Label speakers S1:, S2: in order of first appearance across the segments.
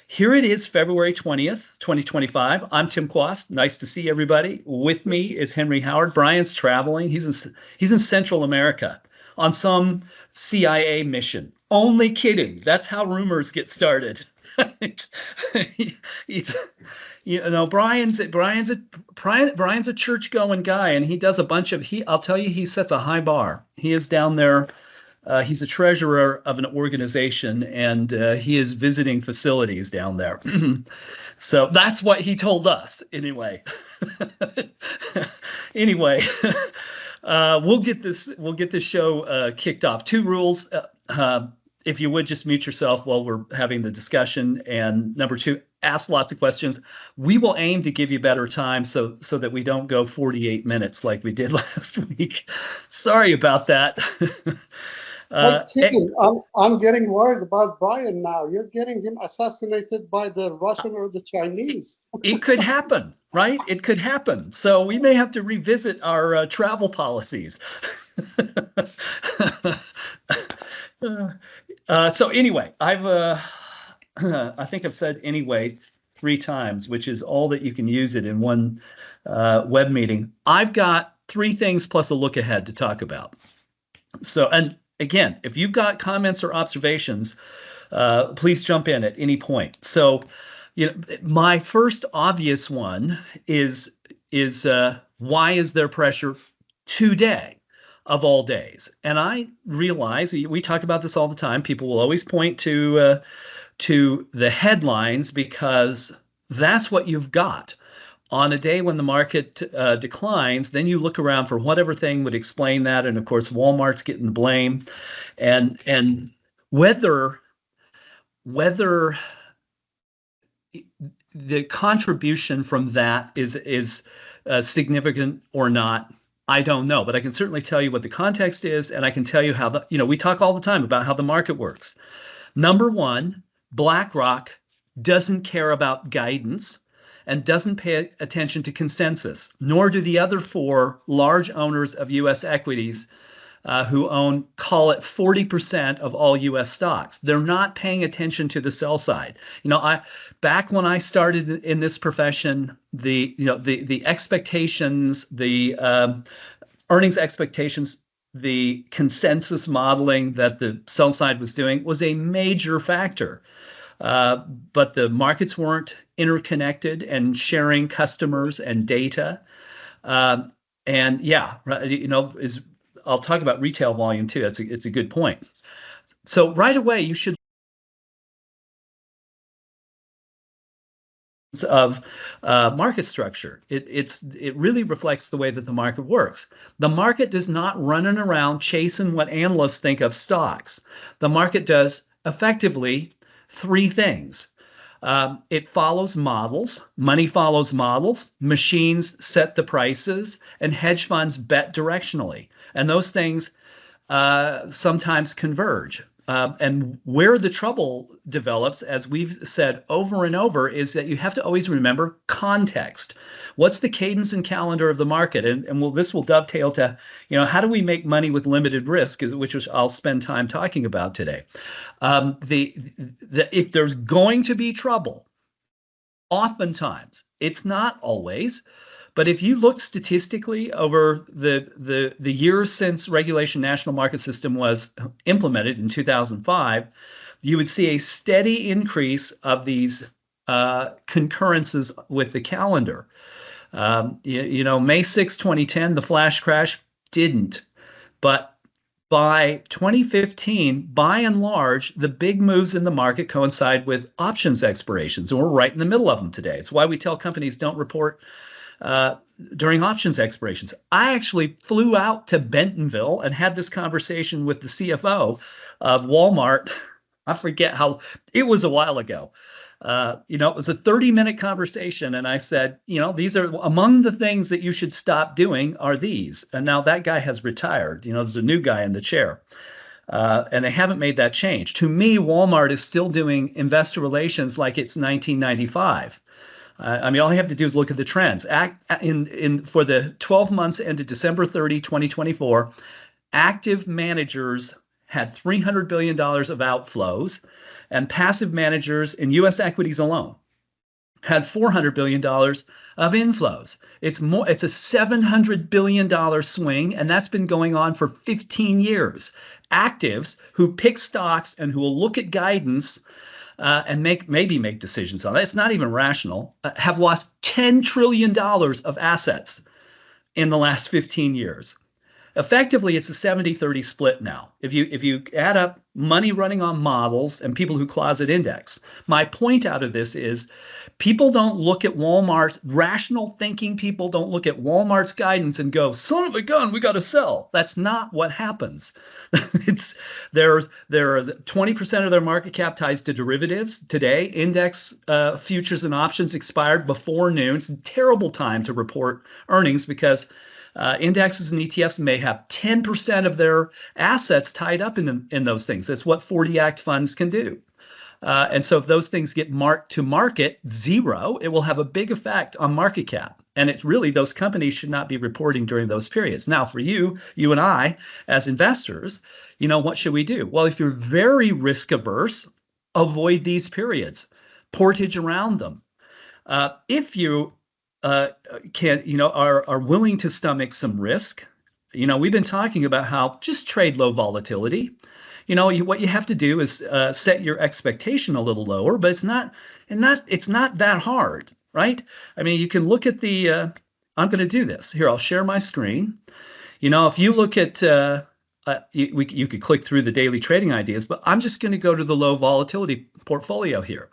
S1: Here it is, February 20th, 2025. I'm Tim Quast. Nice to see everybody. With me is Henry Howard. Brian's traveling. He's in Central America on some CIA mission. Only kidding. That's how rumors get started. He's Brian's a church going guy, and he does a bunch of he. I'll tell you, he sets a high bar. He is down there. He's a treasurer of an organization, and he is visiting facilities down there. So that's what he told us, anyway. Anyway, we'll get this show kicked off. Two rules. If you would just mute yourself while we're having the discussion, and number two, ask lots of questions. We will aim to give you better time so that we don't go 48 minutes like we did last week. Sorry about that.
S2: I'm getting worried about Brian now. You're getting him assassinated by the Russian or the Chinese.
S1: It could happen, right? It could happen. So we may have to revisit our travel policies. So anyway, I think I've said anyway 3 times, which is all that you can use it in one web meeting. I've got 3 things plus a look ahead to talk about. So, and again, if you've got comments or observations, please jump in at any point. So, my first obvious one is why is there pressure today of all days? And I realize we talk about this all the time. People will always point to the headlines because that's what you've got. On a day when the market declines, then you look around for whatever thing would explain that, and of course, Walmart's getting the blame, and whether the contribution from that is significant or not, I don't know. But I can certainly tell you what the context is, and I can tell you how we talk all the time about how the market works. Number one, BlackRock doesn't care about guidance and doesn't pay attention to consensus, nor do the other 4 large owners of U.S. equities who own, call it 40% of all U.S. stocks. They're not paying attention to the sell side. Back when I started in this profession, the expectations, the earnings expectations, the consensus modeling that the sell side was doing was a major factor. But the markets weren't interconnected and sharing customers and data. And yeah, I'll talk about retail volume too. It's a good point. So right away, you should of market structure. It really reflects the way that the market works. The market does not running around chasing what analysts think of stocks. The market does effectively 3 things. It follows models. Money follows models. Machines set the prices, and hedge funds bet directionally. And those things sometimes converge. And where the trouble develops, as we've said over and over, is that you have to always remember context. What's the cadence and calendar of the market? And this will dovetail to, how do we make money with limited risk, which I'll spend time talking about today. If there's going to be trouble, oftentimes, it's not always, but if you look statistically over the years since Regulation National Market System was implemented in 2005, you would see a steady increase of these concurrences with the calendar. May 6, 2010, the flash crash didn't. But by 2015, by and large, the big moves in the market coincide with options expirations, and we're right in the middle of them today. It's why we tell companies don't report during options expirations. I actually flew out to Bentonville and had this conversation with the CFO of Walmart. I forget how, it was a while ago. It was a 30-minute conversation, and I said, these are among the things that you should stop doing are these. And now that guy has retired. There's a new guy in the chair. And they haven't made that change. To me, Walmart is still doing investor relations like it's 1995. All you have to do is look at the trends. For the 12 months ended December 30, 2024, active managers had $300 billion of outflows, And passive managers in US equities alone had $400 billion of inflows. It's a $700 billion swing, and that's been going on for 15 years. Actives who pick stocks and who will look at guidance and maybe make decisions on it, it's not even rational, have lost $10 trillion of assets in the last 15 years. Effectively, it's a 70-30 split now. If you add up money running on models and people who closet index, my point out of this is people don't look at Walmart's, rational thinking people don't look at Walmart's guidance and go, son of a gun, we got to sell. That's not what happens. There are 20% of their market cap ties to derivatives today. Index futures and options expired before noon. It's a terrible time to report earnings because indexes and ETFs may have 10% of their assets tied up in those things. That's what 40 Act funds can do. And so if those things get marked to market zero, it will have a big effect on market cap. And it's really, those companies should not be reporting during those periods. Now, for you and I, as investors, what should we do? Well, if you're very risk averse, avoid these periods, portage around them. If you are willing to stomach some risk, we've been talking about how just trade low volatility. What you have to do is set your expectation a little lower, but it's not that hard, right? I mean, you can look at I'm going to do this here. I'll share my screen. If you look at you could click through the daily trading ideas, but I'm just going to go to the low volatility portfolio here.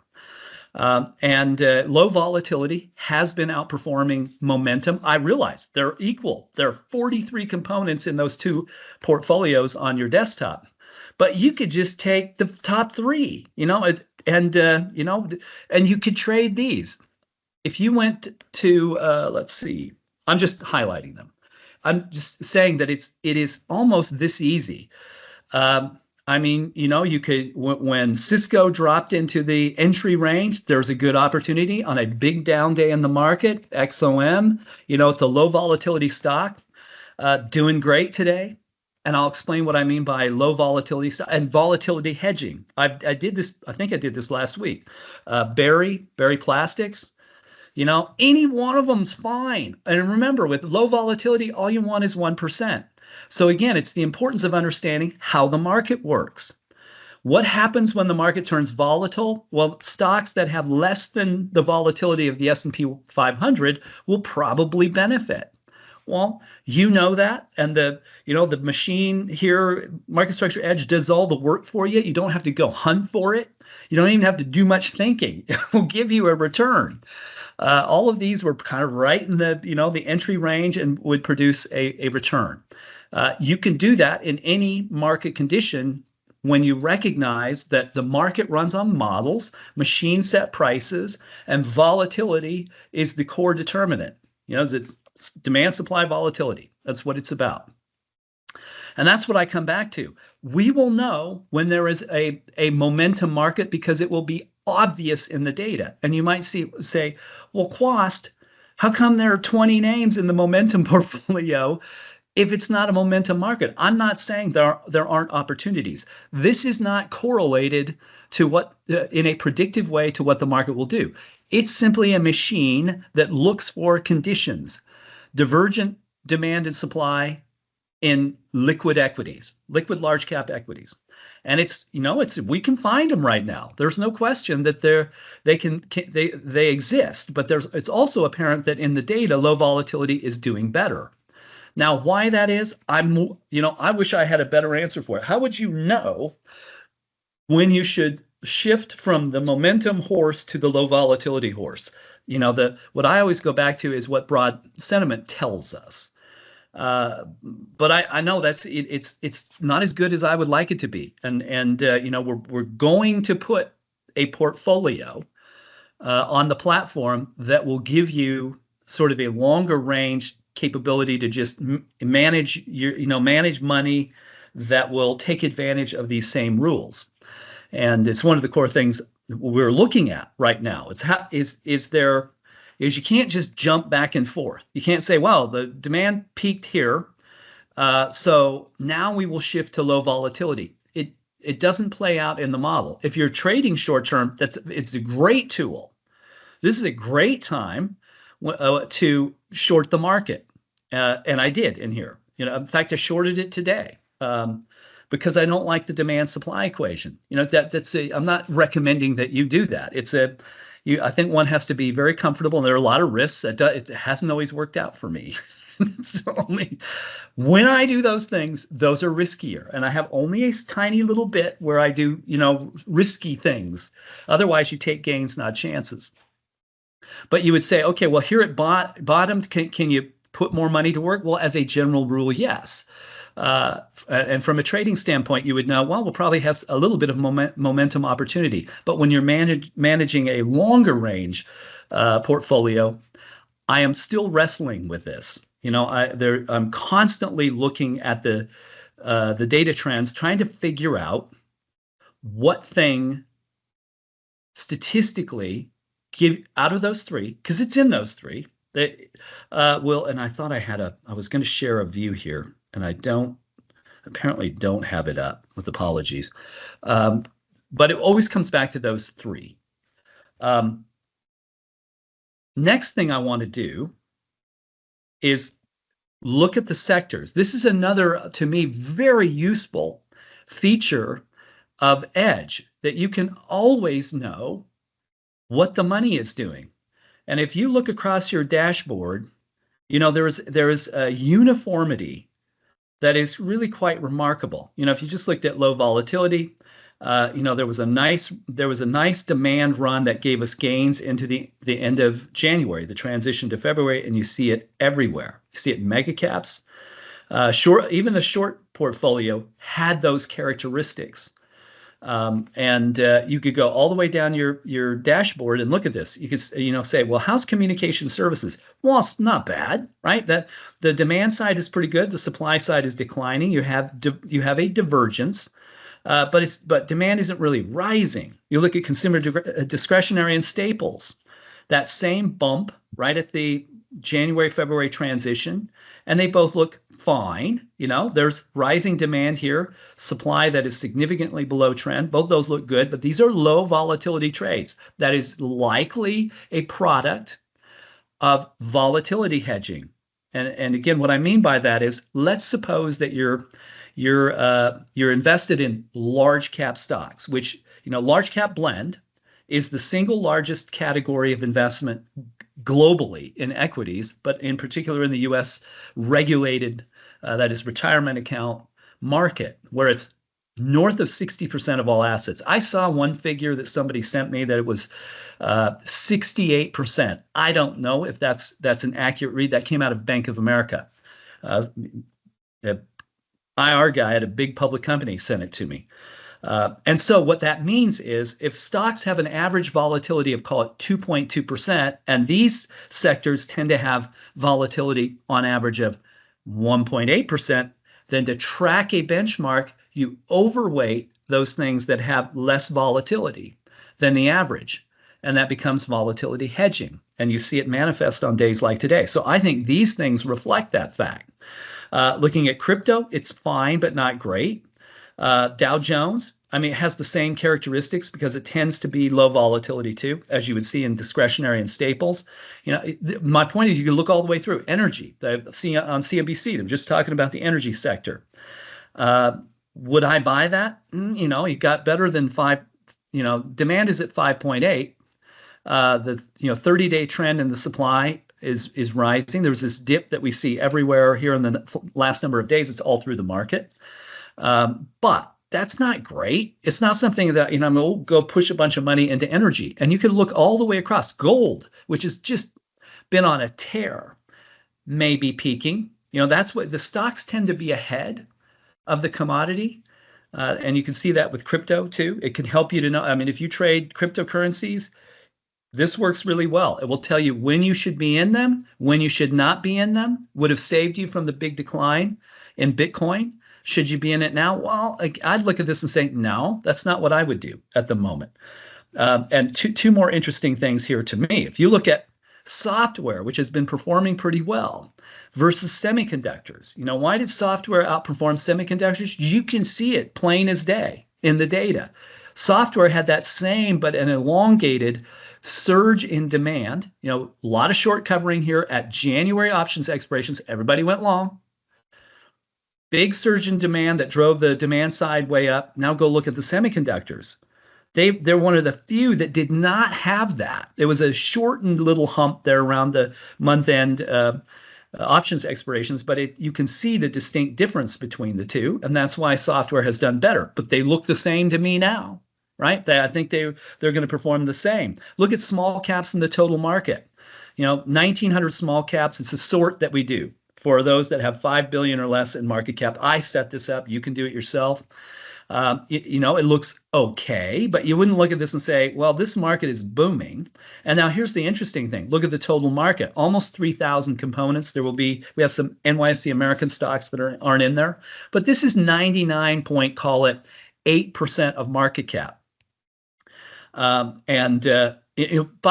S1: And low volatility has been outperforming momentum. I realize they're equal. There are 43 components in those two portfolios on your desktop, but you could just take the top three, and you could trade these. If you went to, let's see, I'm just highlighting them. I'm just saying that it is almost this easy. I mean, you could, when Cisco dropped into the entry range, there's a good opportunity on a big down day in the market. XOM, it's a low volatility stock, doing great today. And I'll explain what I mean by low volatility and volatility hedging. I did this, I think I did this last week. Berry Plastics, any one of them's fine. And remember, with low volatility, all you want is 1%. So again, it's the importance of understanding how the market works. What happens when the market turns volatile? Well, stocks that have less than the volatility of the S&P 500 will probably benefit. Well, that, and the machine here, Market Structure Edge, does all the work for you. You don't have to go hunt for it. You don't even have to do much thinking. It will give you a return. All of these were kind of right in the entry range and would produce a return. You can do that in any market condition when you recognize that the market runs on models, machine set prices, and volatility is the core determinant. The demand supply volatility. That's what it's about. And that's what I come back to. We will know when there is a momentum market because it will be obvious in the data. And you might say, well, Quast, how come there are 20 names in the momentum portfolio if it's not a momentum market? I'm not saying there aren't opportunities. This is not correlated to what, in a predictive way, to what the market will do. It's simply a machine that looks for conditions, divergent demand and supply in liquid equities, liquid large cap equities. And we can find them right now. There's no question that they exist, but it's also apparent that in the data, low volatility is doing better. Now, why that is, I wish I had a better answer for it. How would you know when you should shift from the momentum horse to the low volatility horse? What I always go back to is what broad sentiment tells us. But I know it's not as good as I would like it to be, and we're going to put a portfolio on the platform that will give you sort of a longer range capability to just manage manage money that will take advantage of these same rules. And it's one of the core things we're looking at right now. Is you can't just jump back and forth. You can't say, well, the demand peaked here, so now we will shift to low volatility. It doesn't play out in the model. If you're trading short term, it's a great tool. This is a great time to short the market, and I did in here. In fact, I shorted it today because I don't like the demand supply equation. I'm not recommending that you do that. I think one has to be very comfortable, and there are a lot of risks. It hasn't always worked out for me. So when I do those things, those are riskier. And I have only a tiny little bit where I do, risky things. Otherwise, you take gains, not chances. But you would say, okay, well, here at bottom, can you put more money to work? Well, as a general rule, yes. And from a trading standpoint, you would know, well, we'll probably have a little bit of momentum opportunity. But when you're managing a longer range portfolio, I am still wrestling with this. I'm constantly looking at the data trends, trying to figure out what thing statistically give out of those three, because it's in those three, that will. And I thought I was going to share a view here, and I apparently don't have it up, with apologies. But it always comes back to those three. Next thing I want to do is look at the sectors. This is another, to me, very useful feature of Edge, that you can always know what the money is doing. And if you look across your dashboard, there is a uniformity that is really quite remarkable. If you just looked at low volatility, there was a nice demand run that gave us gains into the end of January, the transition to February, and you see it everywhere. You see it in mega caps. Even the short portfolio had those characteristics. And you could go all the way down your dashboard and look at this. You could say, well, how's communication services? Well, it's not bad, right? That the demand side is pretty good. The supply side is declining. You have a divergence. But demand isn't really rising. You look at consumer discretionary and staples, that same bump right at the January-February transition, and they both look fine. There's rising demand here, supply that is significantly below trend. Both those look good, but these are low volatility trades. That is likely a product of volatility hedging. And again, what I mean by that is, let's suppose that you're invested in large cap stocks, which, large cap blend is the single largest category of investment globally in equities, but in particular in the U.S. regulated, that is retirement account market, where it's north of 60% of all assets. I saw one figure that somebody sent me that it was 68%. I don't know if that's an accurate read. That came out of Bank of America. IR guy at a big public company sent it to me. And so what that means is, if stocks have an average volatility of, call it 2.2%, and these sectors tend to have volatility on average of 1.8%, then to track a benchmark, you overweight those things that have less volatility than the average. And that becomes volatility hedging. And you see it manifest on days like today. So I think these things reflect that fact. Looking at crypto, it's fine, but not great. Dow Jones, it has the same characteristics because it tends to be low volatility too, as you would see in discretionary and staples. My point is, you can look all the way through. Energy, on CNBC, they're just talking about the energy sector. Would I buy that? You got better than 5. Demand is at 5.8. The 30-day trend in the supply is rising. There's this dip that we see everywhere here in the last number of days. It's all through the market. But that's not great. It's not something that, I'm going to go push a bunch of money into energy. And you can look all the way across. Gold, which has just been on a tear, may be peaking. That's what the stocks tend to be ahead of the commodity. And you can see that with crypto too. It can help you to know. If you trade cryptocurrencies, this works really well. It will tell you when you should be in them, when you should not be in them. Would have saved you from the big decline in Bitcoin. Should you be in it now? Well, I'd look at this and say, no, that's not what I would do at the moment. And two more interesting things here to me. If you look at software, which has been performing pretty well, versus semiconductors. Why did software outperform semiconductors? You can see it plain as day. in the data. Software had that same, but an elongated surge in demand. A lot of short covering here at January options expirations. Everybody went long. Big surge in demand that drove the demand side way up. Now go look at the semiconductors. They're one of the few that did not have that. It was a shortened little hump there around the month end options expirations, but you can see the distinct difference between the two, and that's why software has done better. But they look the same to me now, right? I think they're going to perform the same. Look at small caps in the total market. 1,900 small caps. It's a sort that we do for those that have 5 billion or less in market cap. I set this up. You can do it yourself. It looks okay, but you wouldn't look at this and say, well, this market is booming. And now here's the interesting thing. Look at the total market, almost 3,000 components. We have some NYSE American stocks that aren't in there, but this is 99 point, call it 8% of market cap. By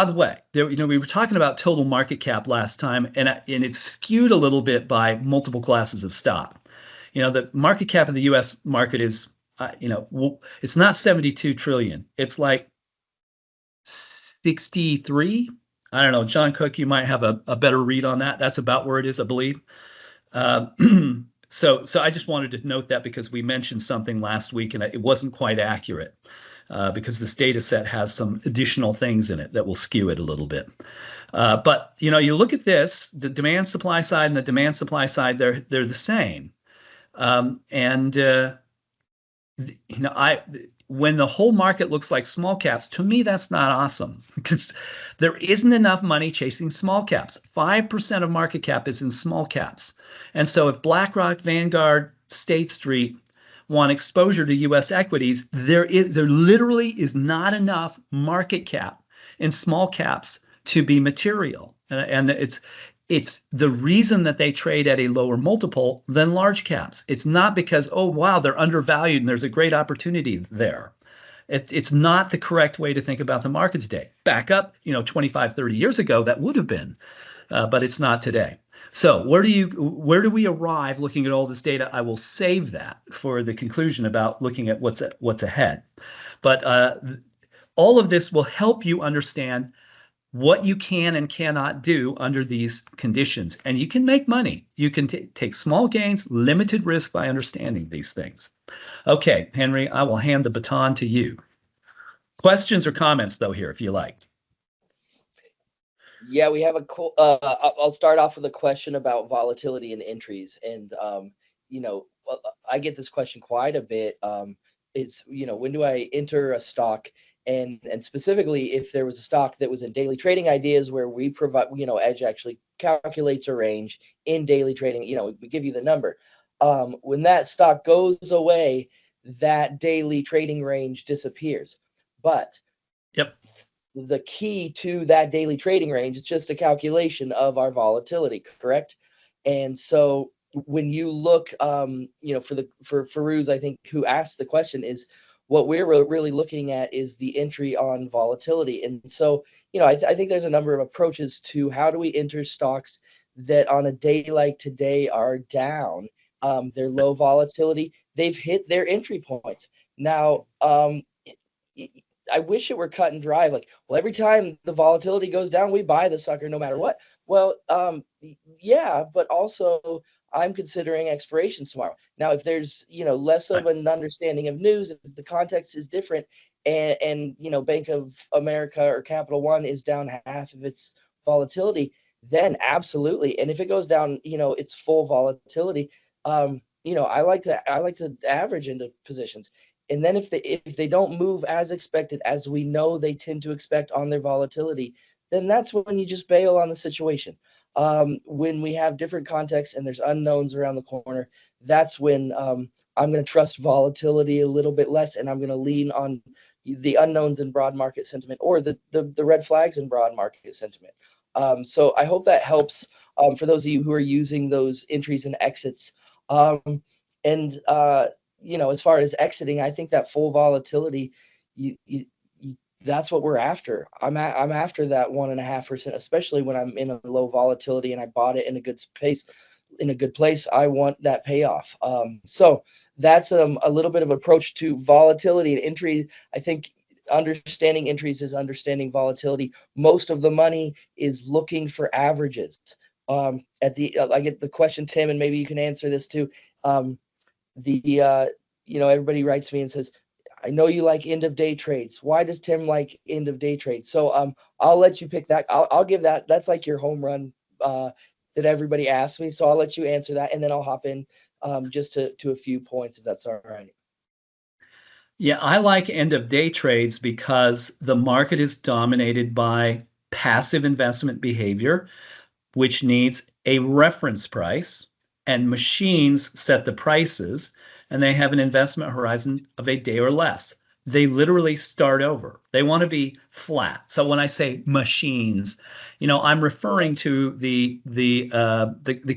S1: the way, we were talking about total market cap last time, and it's skewed a little bit by multiple classes of stock. The market cap of the U.S. market is it's not 72 trillion. It's like 63. I don't know. John Cook, you might have a better read on that. That's about where it is, I believe. So I just wanted to note that because we mentioned something last week and it wasn't quite accurate because this data set has some additional things in it that will skew it a little bit. But you look at this, the demand supply side and the demand supply side, they're the same. When the whole market looks like small caps, to me, that's not awesome because there isn't enough money chasing small caps. 5% of market cap is in small caps. And so if BlackRock, Vanguard, State Street want exposure to U.S. equities, there literally is not enough market cap in small caps to be material. And it's the reason that they trade at a lower multiple than large caps. It's not because, oh, wow, they're undervalued and there's a great opportunity there. It's not the correct way to think about the market today. Back up, 25, 30 years ago, that would have been, but it's not today. So where do we arrive looking at all this data? I will save that for the conclusion about looking at what's ahead. But all of this will help you understand what you can and cannot do under these conditions. And you can make money. You can take small gains, limited risk by understanding these things. Okay, Henry, I will hand the baton to you. Questions or comments, though, here, if you like.
S3: Yeah, we have I'll start off with a question about volatility and entries. And, I get this question quite a bit. It's, when do I enter a stock? And specifically, if there was a stock that was in daily trading ideas where we provide, Edge actually calculates a range in daily trading, we give you the number. When that stock goes away, that daily trading range disappears. But
S1: yep,
S3: the key to that daily trading range is just a calculation of our volatility, correct? And so when you look, for Farouz, I think, who asked the question, is what we're really looking at is the entry on volatility. And so, I think there's a number of approaches to how do we enter stocks that on a day like today are down. They're low volatility. They've hit their entry points. Now, I wish it were cut and dry. Like, well, every time the volatility goes down, we buy the sucker no matter what. Well, yeah, but also I'm considering expirations tomorrow. Now, if there's, less of an understanding of news, if the context is different and Bank of America or Capital One is down half of its volatility, then absolutely. And if it goes down, its full volatility, I like to average into positions. And then if they don't move as expected, as we know they tend to expect on their volatility, then that's when you just bail on the situation. When we have different contexts and there's unknowns around the corner, that's when I'm going to trust volatility a little bit less, and I'm going to lean on the unknowns in broad market sentiment or the red flags in broad market sentiment. So I hope that helps for those of you who are using those entries and exits. As far as exiting, I think that full volatility, that's what we're after. I'm after that 1.5%, especially when I'm in a low volatility and I bought it in a good space. in a good place. I want that payoff. So that's a little bit of approach to volatility and entry. I think understanding entries is understanding volatility. Most of the money is looking for averages. I get the question, Tim, and maybe you can answer this too. Everybody writes me and says, I know you like end of day trades. Why does Tim like end of day trades? So I'll let you pick that. I'll give that. That's like your home run that everybody asks me. So I'll let you answer that, and then I'll hop in just to a few points if that's all right.
S1: Yeah, I like end of day trades because the market is dominated by passive investment behavior, which needs a reference price, and machines set the prices, and they have an investment horizon of a day or less. They literally start over. They want to be flat. So when I say machines, I'm referring to the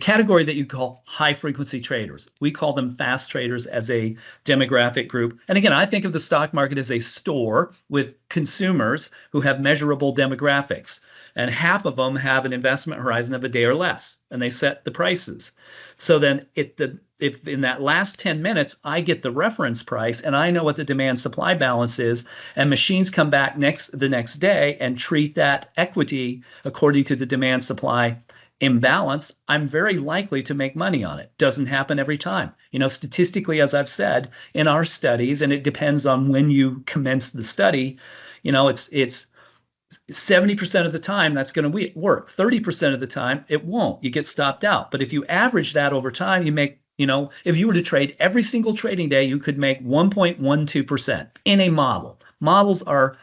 S1: category that you call high frequency traders. We call them fast traders as a demographic group. And again, I think of the stock market as a store with consumers who have measurable demographics, and half of them have an investment horizon of a day or less, and they set the prices. So then if in that last 10 minutes I get the reference price and I know what the demand supply balance is, and machines come back the next day and treat that equity according to the demand supply imbalance, I'm very likely to make money on it. Doesn't happen every time. Statistically, as I've said in our studies, and it depends on when you commence the study, it's 70% of the time that's going to work. 30% of the time it won't. You get stopped out. But if you average that over time, you make, if you were to trade every single trading day, you could make 1.12% in a model. Models are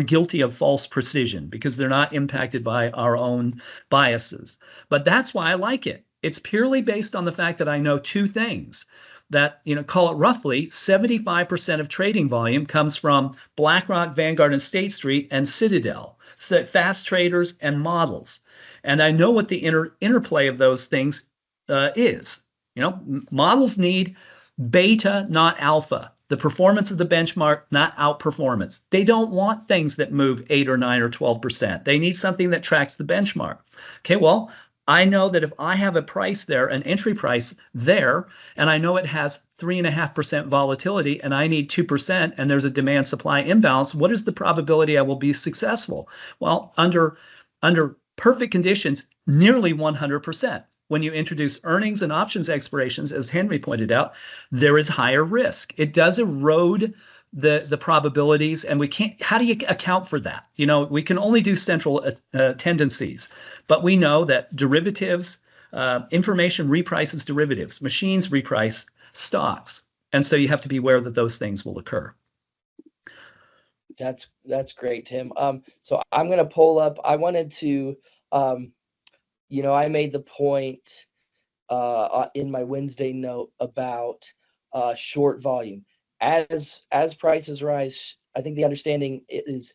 S1: guilty of false precision because they're not impacted by our own biases. But that's why I like it. It's purely based on the fact that I know two things. That, call it roughly 75% of trading volume comes from BlackRock, Vanguard, and State Street and Citadel, so fast traders and models. And I know what the interplay of those things is. Models need beta, not alpha. The performance of the benchmark, not outperformance. They don't want things that move 8 or 9 or 12%. They need something that tracks the benchmark. Okay, well, I know that if I have a price there, an entry price there, and I know it has 3.5% volatility and I need 2% and there's a demand supply imbalance, what is the probability I will be successful? Well, under perfect conditions, nearly 100%. When you introduce earnings and options expirations, as Henry pointed out, there is higher risk. It does erode the probabilities, and we can't. How do you account for that? We can only do central tendencies, but we know that derivatives, information reprices derivatives, machines reprice stocks, and so you have to be aware that those things will occur.
S3: That's great, Tim. So I'm going to pull up. I wanted to, I made the point in my Wednesday note about short volume. As prices rise, I think the understanding is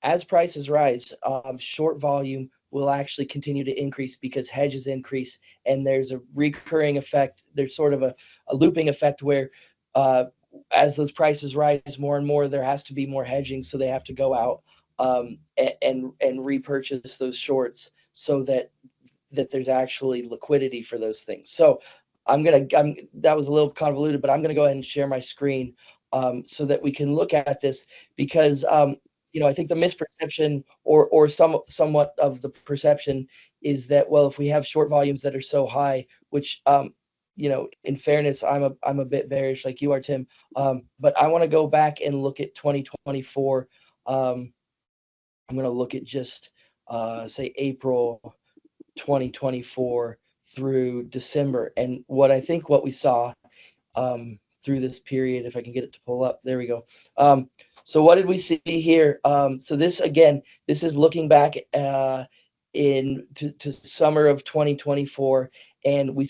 S3: as prices rise, short volume will actually continue to increase because hedges increase, and there's a recurring effect. There's sort of a looping effect where as those prices rise more and more, there has to be more hedging, so they have to go out and repurchase those shorts so that there's actually liquidity for those things. So that was a little convoluted, but I'm gonna go ahead and share my screen so that we can look at this, because I think the misperception or somewhat of the perception is that, well, if we have short volumes that are so high, which in fairness, I'm a bit bearish like you are, Tim, but I want to go back and look at 2024. I'm going to look at just say April 2024 through December, and what we saw through this period, if I can get it to pull up, there we go. So what did we see here? So this is looking back to summer of 2024, and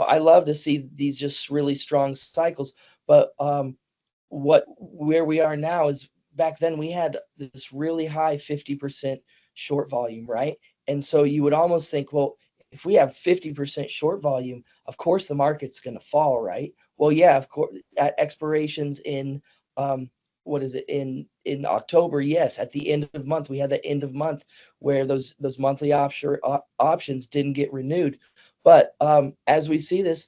S3: I love to see these just really strong cycles, but where we are now is back then we had this really high 50% short volume, right? And so you would almost think, well, if we have 50% short volume, of course the market's going to fall, right? Well, yeah, of course, at expirations in in October, yes, at the end of month, we had the end of month where those monthly options didn't get renewed. But as we see this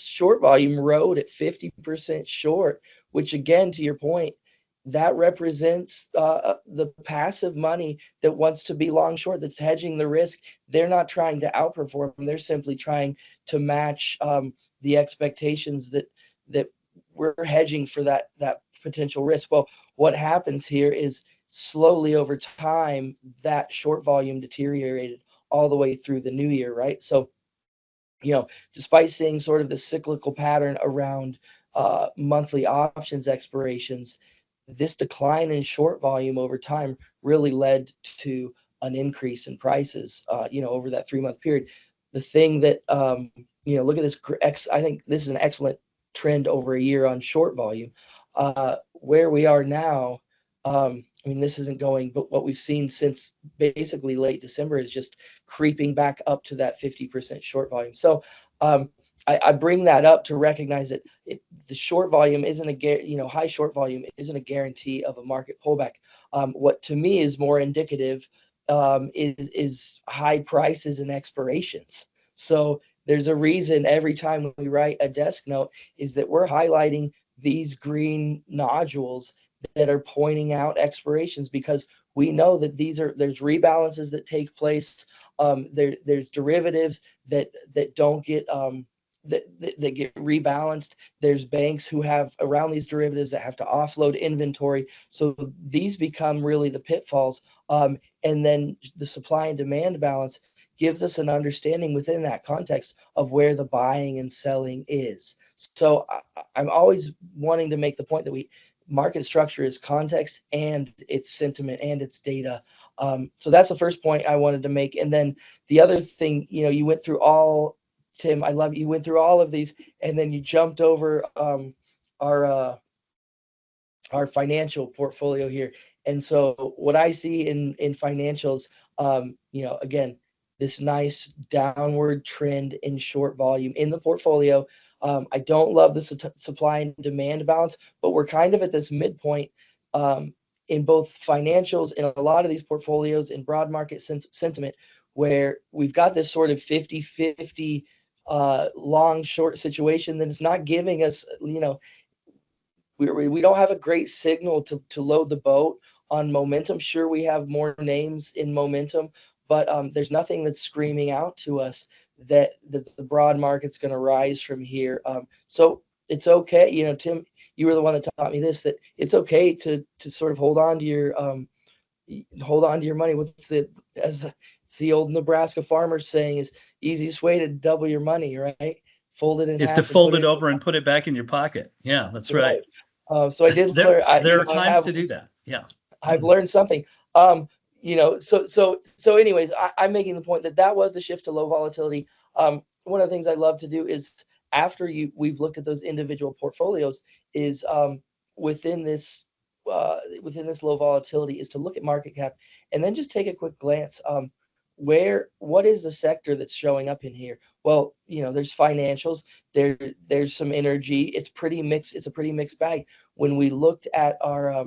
S3: short volume rode at 50% short, which again, to your point, that represents the passive money that wants to be long short, that's hedging the risk. They're not trying to outperform. They're simply trying to match the expectations that we're hedging for that potential risk. Well, what happens here is slowly over time, that short volume deteriorated all the way through the new year, right? So, despite seeing sort of the cyclical pattern around monthly options expirations, this decline in short volume over time really led to an increase in prices, over that 3-month period. The thing that, look at this, I think this is an excellent trend over a year on short volume. Where we are now, this isn't going, but what we've seen since basically late December is just creeping back up to that 50% short volume. So I bring that up to recognize that the short volume isn't high short volume isn't a guarantee of a market pullback. What to me is more indicative is high prices and expirations. So there's a reason every time we write a desk note is that we're highlighting these green nodules that are pointing out expirations, because we know that there's rebalances that take place. There's derivatives that don't get that get rebalanced. There's banks who have around these derivatives that have to offload inventory. So these become really the pitfalls. And then the supply and demand balance gives us an understanding within that context of where the buying and selling is. So I'm always wanting to make the point that market structure is context and its sentiment and its data. So that's the first point I wanted to make. And then the other thing, you went through all, Tim, I love you went through all of these, and then you jumped over our financial portfolio here. And so what I see in financials, again, this nice downward trend in short volume in the portfolio. I don't love the supply and demand balance, but we're kind of at this midpoint in both financials and a lot of these portfolios in broad market sentiment, where we've got this sort of 50-50 long short situation that is not giving us, we don't have a great signal to load the boat on momentum. Sure, we have more names in momentum, but there's nothing that's screaming out to us that the broad market's going to rise from here. So it's okay, Tim, you were the one that taught me this, that it's okay to sort of hold on to your money. It's the old Nebraska farmer saying is easiest way to double your money, right? Fold it in half.
S1: Is to fold it over and put it back in your pocket. Yeah, that's right.
S3: So I did
S1: there are times to do that. Yeah.
S3: I've learned something. So anyways, I'm making the point that was the shift to low volatility. One of the things I love to do is after we've looked at those individual portfolios is within this low volatility is to look at market cap and then just take a quick glance. What is the sector that's showing up in here? Well, there's financials, there's some energy. It's pretty mixed. It's a pretty mixed bag. When we looked at our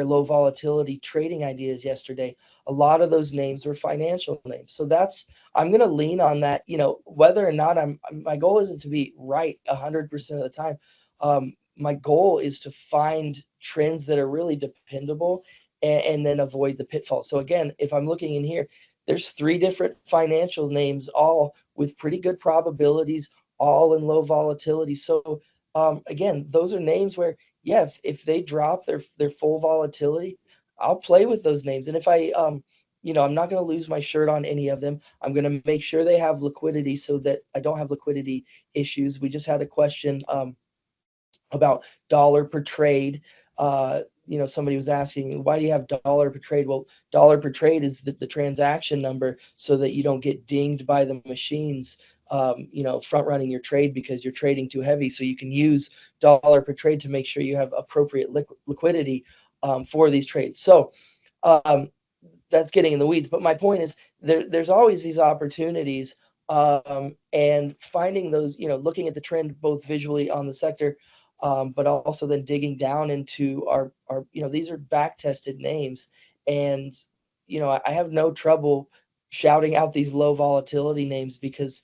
S3: low volatility trading ideas yesterday, a lot of those names were financial names. So I'm going to lean on that, whether or not my goal isn't to be right 100% of the time. My goal is to find trends that are really dependable and then avoid the pitfalls. So again, if I'm looking in here, there's 3 different financial names, all with pretty good probabilities, all in low volatility. So again, those are names where, yeah, if they drop their full volatility, I'll play with those names. And if I'm not going to lose my shirt on any of them. I'm going to make sure they have liquidity so that I don't have liquidity issues. We just had a question about dollar per trade. Somebody was asking, why do you have dollar per trade? Well, dollar per trade is the transaction number so that you don't get dinged by the machines, front running your trade because you're trading too heavy. So you can use dollar per trade to make sure you have appropriate liquidity for these trades. So that's getting in the weeds. But my point is there's always these opportunities and finding those, looking at the trend both visually on the sector, but also then digging down into our these are back tested names. And, I have no trouble shouting out these low volatility names because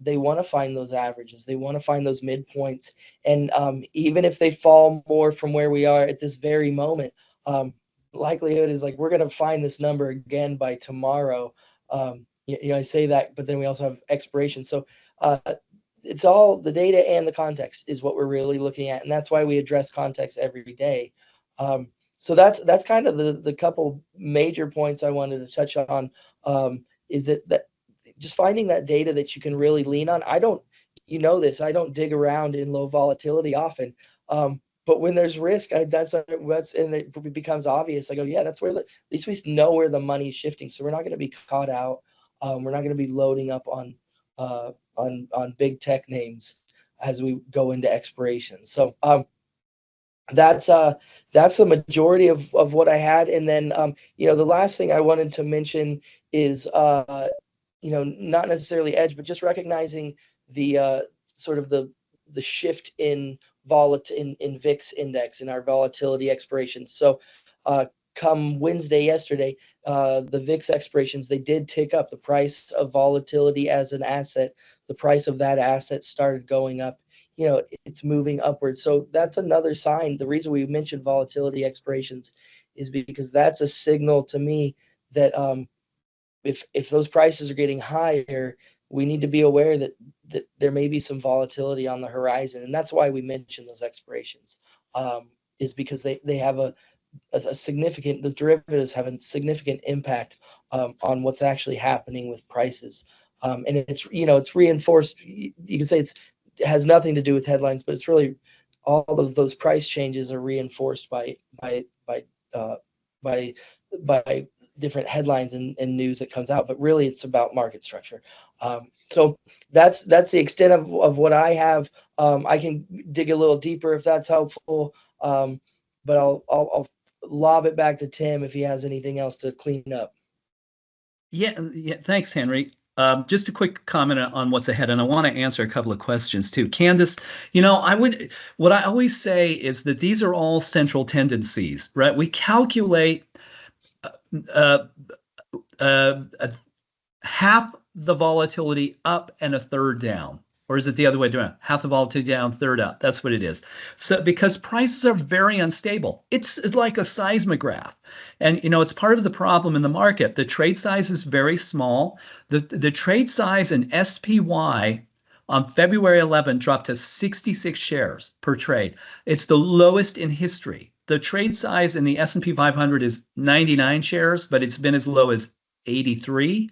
S3: they want to find those averages. They want to find those midpoints. And even if they fall more from where we are at this very moment, likelihood is like we're going to find this number again by tomorrow. I say that, but then we also have expiration. So it's all the data and the context is what we're really looking at. And that's why we address context every day. So that's kind of the couple major points I wanted to touch on. Is that just finding that data that you can really lean on. I don't I don't dig around in low volatility often. But when there's risk, that's and it becomes obvious. I go, yeah, that's where at least we know where the money is shifting. So we're not going to be caught out. We're not going to be loading up on big tech names as we go into expiration. So that's the majority of what I had. And then the last thing I wanted to mention is not necessarily edge, but just recognizing the sort of the shift in in VIX index in our volatility expirations. So come Wednesday yesterday, the VIX expirations, they did tick up. The price of volatility as an asset, the price of that asset started going up. It's moving upwards. So that's another sign. The reason we mentioned volatility expirations is because that's a signal to me that if those prices are getting higher, we need to be aware that there may be some volatility on the horizon. And that's why we mention those expirations, is because they have a significant, the derivatives have a significant impact on what's actually happening with prices. And it's reinforced. You can say it has nothing to do with headlines, but it's really all of those price changes are reinforced by different headlines and news that comes out. But really, it's about market structure. So that's the extent of what I have. I can dig a little deeper if that's helpful. But I'll lob it back to Tim if he has anything else to clean up.
S1: Yeah. Thanks, Henry. Just a quick comment on what's ahead, and I want to answer a couple of questions too. Candace, what I always say is that these are all central tendencies, right? We calculate half the volatility up and a third down. Or is it the other way around? Half the volatility down, third up. That's what it is. So because prices are very unstable, it's like a seismograph. And it's part of the problem in the market. The trade size is very small. The trade size in SPY on February 11 dropped to 66 shares per trade. It's the lowest in history. The trade size in the S&P 500 is 99 shares, but it's been as low as 83.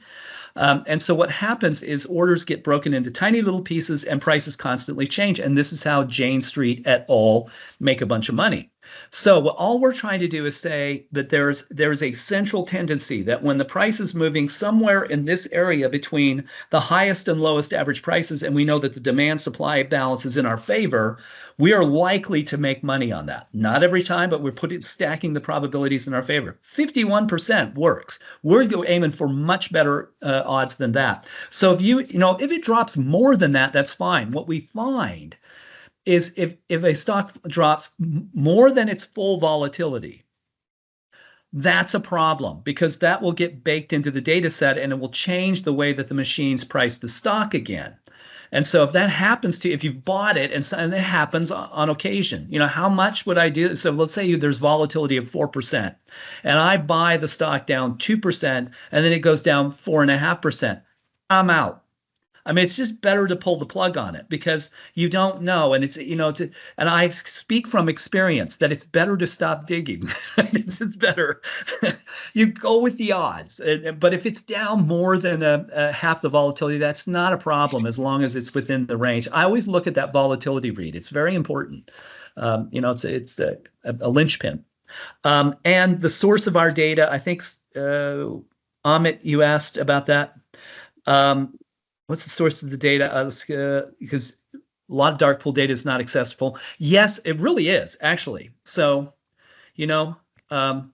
S1: And so what happens is orders get broken into tiny little pieces and prices constantly change. And this is how Jane Street et al. Make a bunch of money. So all we're trying to do is say that there's a central tendency that when the price is moving somewhere in this area between the highest and lowest average prices, and we know that the demand supply balance is in our favor, we are likely to make money on that. Not every time, but we're stacking the probabilities in our favor. 51% works. We're aiming for much better odds than that. So if if it drops more than that, that's fine. What we find is if a stock drops more than its full volatility, that's a problem because that will get baked into the data set and it will change the way that the machines price the stock again. And so if that happens to you, if you've bought it, and it happens on occasion, how much would I do? So let's say there's volatility of 4% and I buy the stock down 2% and then it goes down 4.5%. I'm out. I mean, it's just better to pull the plug on it because you don't know. And and I speak from experience that it's better to stop digging. It's better. You go with the odds. But if it's down more than half the volatility, that's not a problem as long as it's within the range. I always look at that volatility read. It's very important. It's a linchpin. And the source of our data, I think, Amit, you asked about that. What's the source of the data? Because a lot of dark pool data is not accessible. Yes, it really is, actually. So, I'll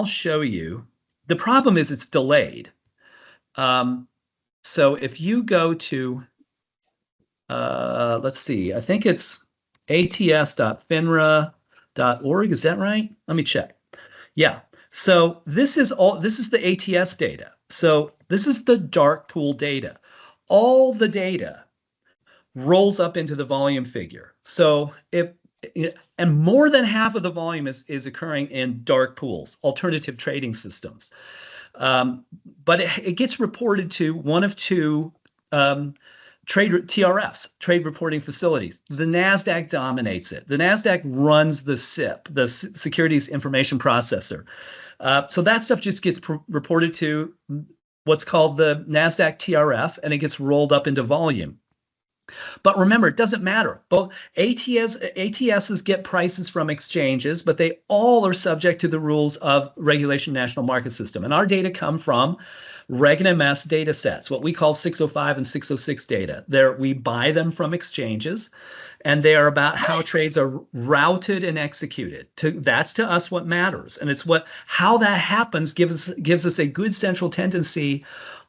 S1: show you. The problem is it's delayed. So if you go to, let's see, I think it's ats.finra.org. Is that right? Let me check. Yeah. So this is the ATS data. So this is the dark pool data. All the data rolls up into the volume figure. So and more than half of the volume is occurring in dark pools, alternative trading systems. But it gets reported to one of two TRFs, trade reporting facilities. The NASDAQ dominates it. The NASDAQ runs the SIP, the Securities Information Processor. So that stuff just gets reported to what's called the NASDAQ TRF, and it gets rolled up into volume. But remember, it doesn't matter. Both ATSs get prices from exchanges, but they all are subject to the rules of Regulation National Market System. And our data come from Reg MS data sets, what we call 605 and 606 data. We buy them from exchanges, and they are about how trades are routed and executed. That's to us what matters. And it's how that happens gives us a good central tendency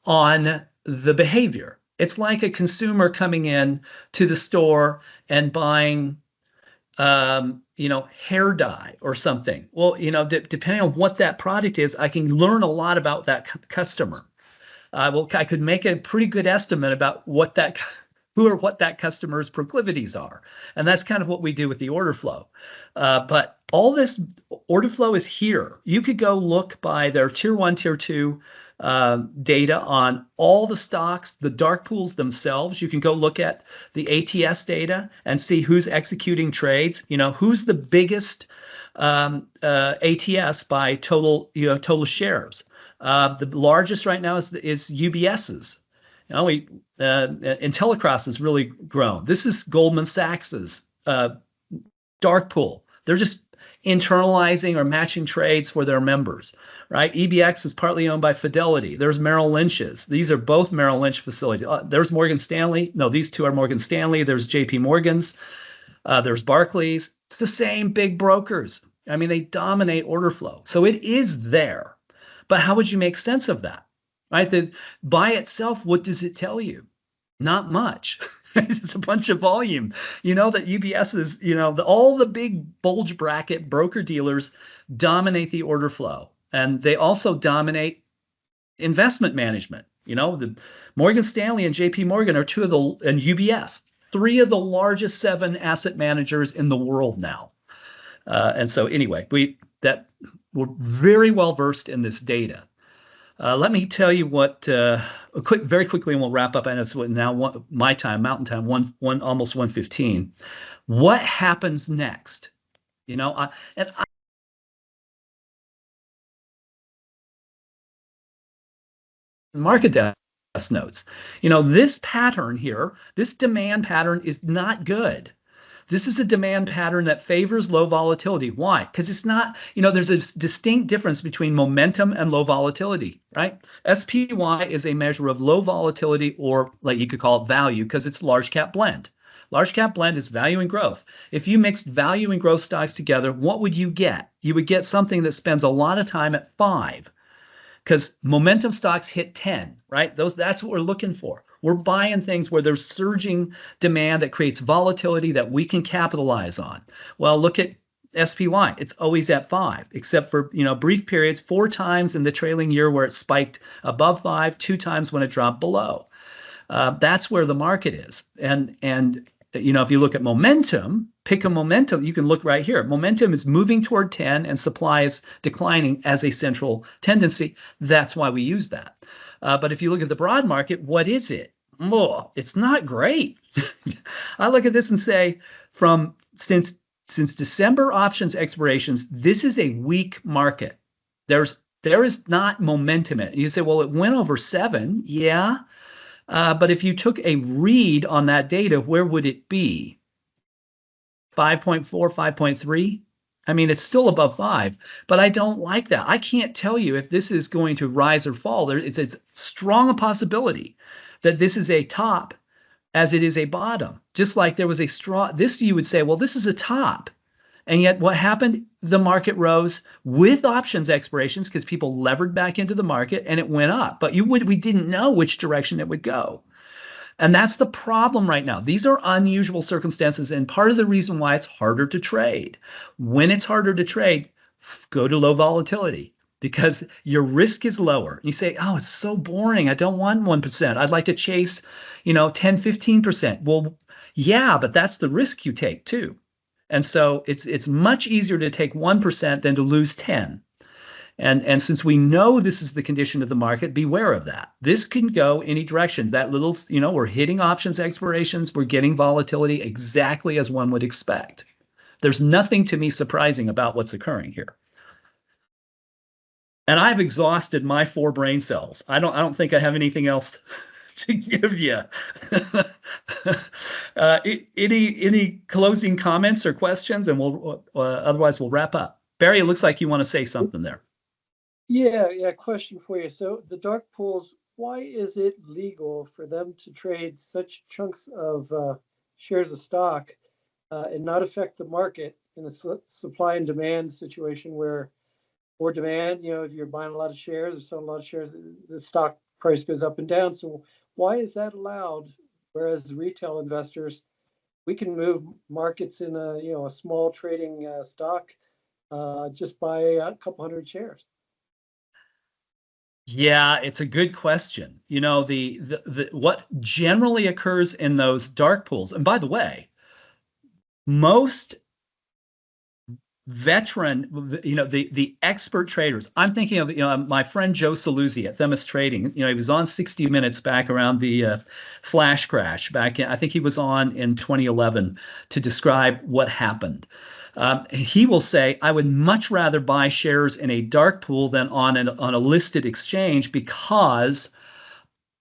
S1: on the behavior. It's like a consumer coming in to the store and buying, hair dye or something. Well, depending on what that product is, I can learn a lot about that customer. I could make a pretty good estimate about what that customer's proclivities are. And that's kind of what we do with the order flow. But all this order flow is here. You could go look by their tier 1, tier 2 data on all the stocks, the dark pools themselves. You can go look at the ATS data and see who's executing trades. Who's the biggest ATS by total shares. The largest right now is UBS's. Intellicross has really grown. This is Goldman Sachs's dark pool. They're just internalizing or matching trades for their members, right? EBX is partly owned by Fidelity. There's Merrill Lynch's. These are both Merrill Lynch facilities. There's Morgan Stanley. No, these two are Morgan Stanley. There's JP Morgan's. There's Barclays. It's the same big brokers. I mean, they dominate order flow. So it is there. But how would you make sense of that? Right? By itself, what does it tell you? Not much. It's a bunch of volume. That UBS is, all the big bulge bracket broker dealers dominate the order flow. And they also dominate investment management. The Morgan Stanley and JP Morgan are and UBS, 3 of the largest 7 asset managers in the world now. And so anyway, we're very well versed in this data. Let me tell you very quickly, and we'll wrap up. I know it's now my time, Mountain Time, almost 1:15. What happens next? Market desk notes. This pattern here, this demand pattern is not good. This is a demand pattern that favors low volatility. Why? Because it's not, there's a distinct difference between momentum and low volatility, right? SPY is a measure of low volatility, or like you could call it value, because it's large cap blend. Large cap blend is value and growth. If you mixed value and growth stocks together, what would you get? You would get something that spends a lot of time at 5, because momentum stocks hit 10, right? That's what we're looking for. We're buying things where there's surging demand that creates volatility that we can capitalize on. Well, look at SPY. It's always at 5, except for brief periods, 4 times in the trailing year where it spiked above 5, 2 times when it dropped below. That's where the market is. And if you look at momentum, pick a momentum. You can look right here. Momentum is moving toward 10, and supply is declining as a central tendency. That's why we use that. But if you look at the broad market, what is it? Oh, it's not great. I look at this and say, since December options expirations, this is a weak market. There is not momentum in it. You say, well, it went over 7. Yeah. But if you took a read on that data, where would it be? 5.4, 5.3? I mean, it's still above 5, but I don't like that. I can't tell you if this is going to rise or fall. There is as strong a possibility that this is a top as it is a bottom. Just like there was you would say, well, this is a top. And yet what happened? The market rose with options expirations because people levered back into the market and it went up. But we didn't know which direction it would go. And that's the problem right now. These are unusual circumstances, and part of the reason why it's harder to trade. When it's harder to trade, go to low volatility. because your risk is lower. You say, oh, it's so boring. I don't want 1%. I'd like to chase, 10, 15%. Well, yeah, but that's the risk you take too. And so it's much easier to take 1% than to lose 10. And since we know this is the condition of the market, beware of that. This can go any direction. That little, we're hitting options expirations. We're getting volatility exactly as one would expect. There's nothing to me surprising about what's occurring here. And I've exhausted my 4 brain cells. I don't think I have anything else to give you. Any closing comments or questions, and we'll otherwise we'll wrap up. Barry, it looks like you want to say something there.
S4: Yeah. Question for you. So the dark pools, why is it legal for them to trade such chunks of shares of stock and not affect the market in a supply and demand situation where, or demand, if you're buying a lot of shares or selling a lot of shares, the stock price goes up and down. So why is that allowed? Whereas retail investors, we can move markets in a small trading stock just by a couple hundred shares.
S1: Yeah, it's a good question. The what generally occurs in those dark pools, and by the way, most veteran, the expert traders. I'm thinking of my friend Joe Saluzzi at Themis Trading. He was on 60 Minutes back around the flash crash back in, I think he was on in 2011 to describe what happened. He will say, I would much rather buy shares in a dark pool than on a listed exchange because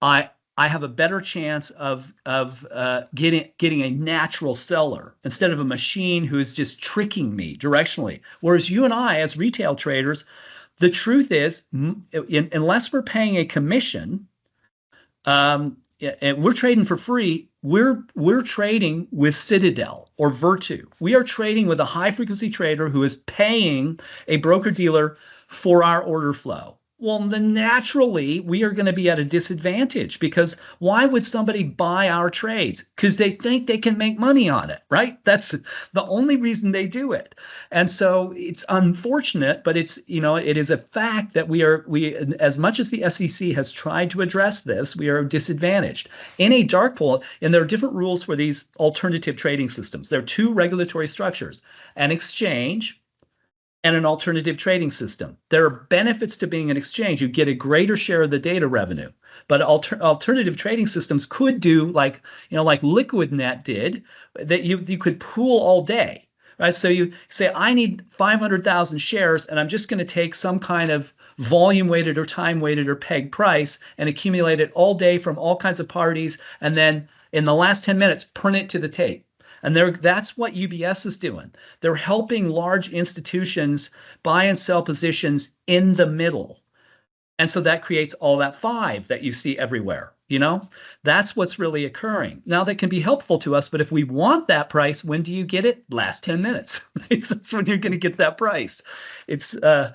S1: I have a better chance of getting a natural seller instead of a machine who is just tricking me directionally. Whereas you and I, as retail traders, the truth is, unless we're paying a commission, and we're trading for free, we're trading with Citadel or Virtu. We are trading with a high frequency trader who is paying a broker dealer for our order flow. Well, then naturally we are going to be at a disadvantage because why would somebody buy our trades? Because they think they can make money on it, right? That's the only reason they do it. And so it's unfortunate, but it is a fact that we as much as the SEC has tried to address this, we are disadvantaged. In a dark pool, and there are different rules for these alternative trading systems. There are 2 regulatory structures, an exchange and an alternative trading system. There are benefits to being an exchange. You get a greater share of the data revenue. But alternative trading systems could do like LiquidNet did, that you could pool all day, right? So you say, I need 500,000 shares, and I'm just going to take some kind of volume weighted or time weighted or peg price and accumulate it all day from all kinds of parties, and then in the last 10 minutes, print it to the tape. And that's what UBS is doing. They're helping large institutions buy and sell positions in the middle. And so that creates all that 5 that you see everywhere. That's what's really occurring. Now, that can be helpful to us, but if we want that price, when do you get it? Last 10 minutes. That's when you're going to get that price. It's and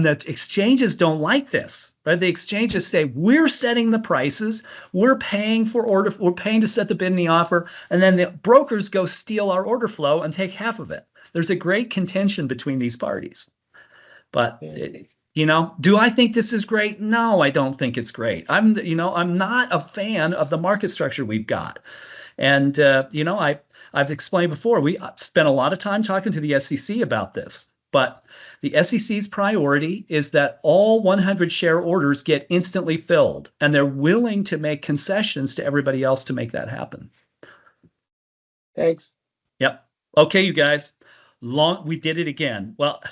S1: the exchanges don't like this, right? The exchanges say, we're setting the prices, we're paying to set the bid and the offer, and then the brokers go steal our order flow and take half of it. There's a great contention between these parties. But do I think this is great? No, I don't think it's great. I'm not a fan of the market structure we've got. And, I've explained before, we spent a lot of time talking to the SEC about this. But the SEC's priority is that all 100 share orders get instantly filled. And they're willing to make concessions to everybody else to make that happen.
S4: Thanks.
S1: Yep. Okay, you guys. We did it again. Well,